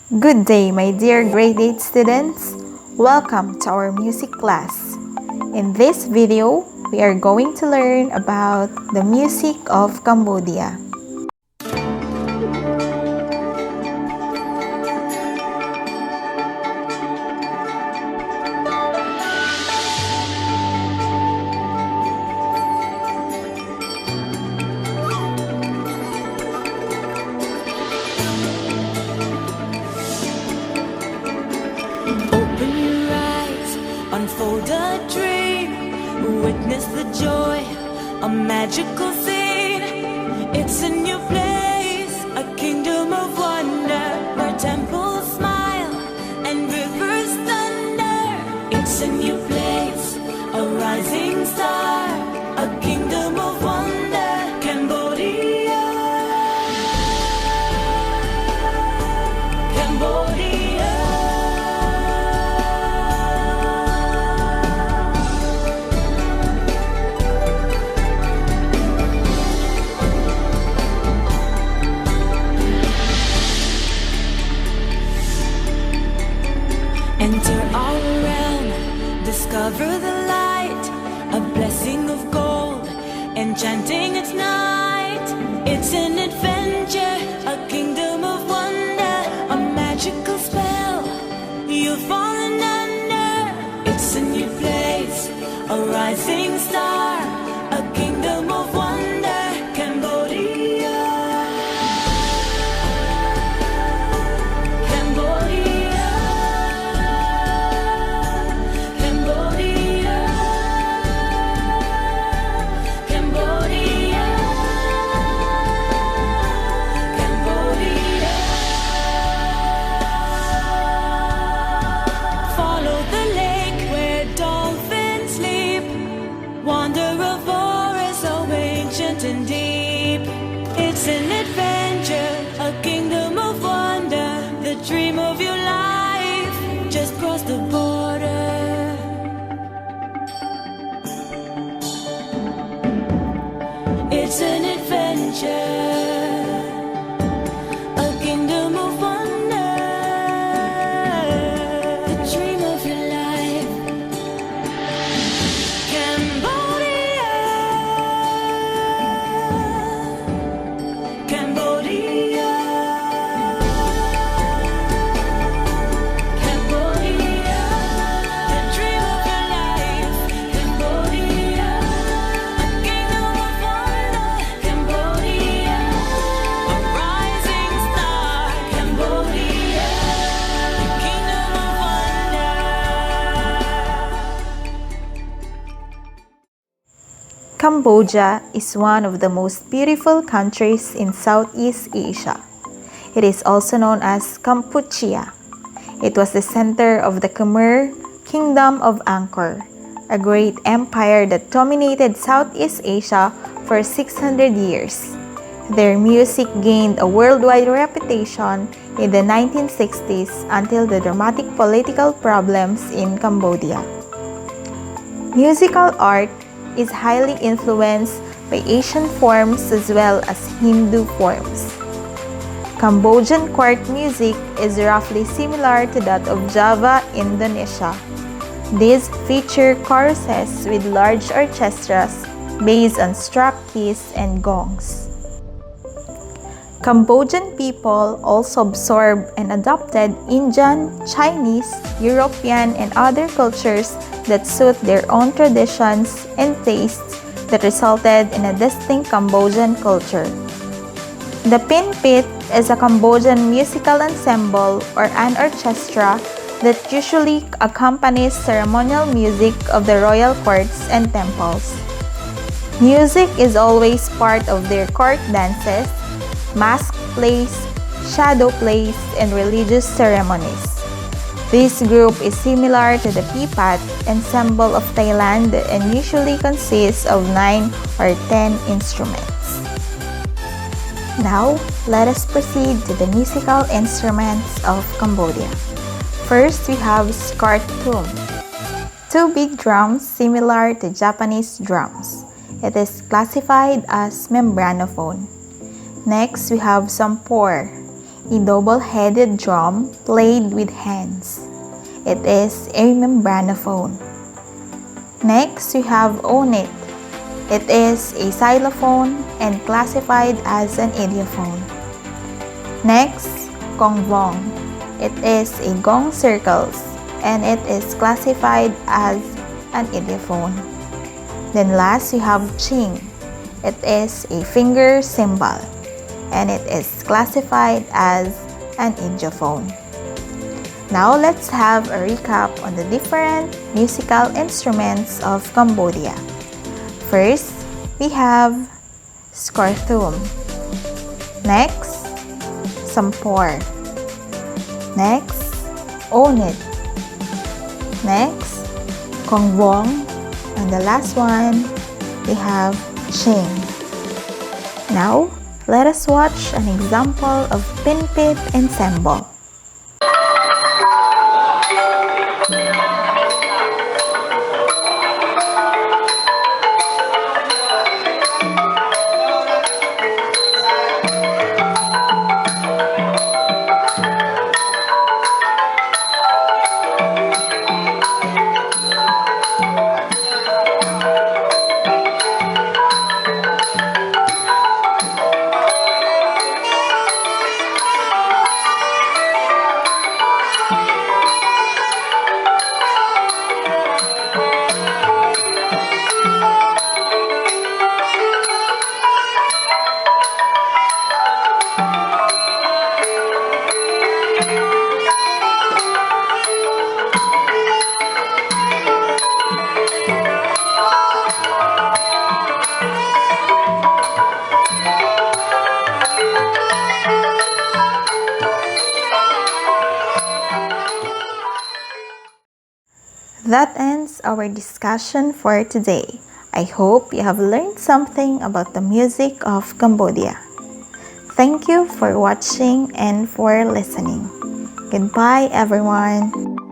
Good day, my dear grade 8 students. Welcome to our music class. In this video, we are going to learn about the music of Cambodia. Open your eyes, unfold a dream, witness the joy, a magical scene. It's a new place, a kingdom of wonder, where temples smile and rivers thunder. It's a new place, a rising star, a kingdom of wonder, Cambodia. Cambodia. Enter our realm, discover the light, a blessing of gold, enchanting its night. It's an adventure, a kingdom of wonder, a magical spell you've fallen under. It's a new place, a rising star, a kingdom of wonder, Cambodia. Cambodia. Cambodia, Cambodia, Cambodia. Follow the lake where dolphins sleep. Wander a forest so ancient and deep. It's an adventure, a kingdom of wonder, the dream of your life. Just cross the border. It's an adventure, a kingdom of wonder, the dream of your life. Cambodia, Cambodia, Cambodia, the dream of your life. Cambodia, a kingdom of wonder. Cambodia, a rising star. Cambodia, the kingdom of wonder. Cambodia is one of the most beautiful countries in Southeast Asia. It is also known as Kampuchea. It was the center of the Khmer Kingdom of Angkor, a great empire that dominated Southeast Asia for 600 years. Their music gained a worldwide reputation in the 1960s until the dramatic political problems in Cambodia. Musical art is highly influenced by Asian forms as well as Hindu forms. Cambodian court music is roughly similar to that of Java, Indonesia. These feature choruses with large orchestras based on struck keys and gongs. Cambodian people also absorbed and adopted Indian, Chinese, European, and other cultures that suit their own traditions and tastes that resulted in a distinct Cambodian culture. The Pinpeat is a Cambodian musical ensemble or an orchestra that usually accompanies ceremonial music of the royal courts and temples. Music is always part of their court dances, mask plays, shadow plays, and religious ceremonies. This group is similar to the Pinpeat ensemble of Thailand and usually consists of 9 or 10 instruments. Now, let us proceed to the musical instruments of Cambodia. First, we have skartum, 2 big drums similar to Japanese drums. It is classified as membranophone. Next, we have sampor. a double-headed drum played with hands. It is a membranophone. Next, we have onet. It is a xylophone and classified as an idiophone. Next, gongvong. It is a gong circles and it is classified as an idiophone. Then last, we have ching. It is a finger cymbal and it is classified as an idiophone. Now let's have a recap on the different musical instruments of Cambodia. First, we have skorthum. Next, sampor. Next, onet. Next, gongvong. And the last one, we have ching. Now, let us watch an example of Pinpeat ensemble. That ends our discussion for today. I hope you have learned something about the music of Cambodia. Thank you for watching and for listening. Goodbye, everyone.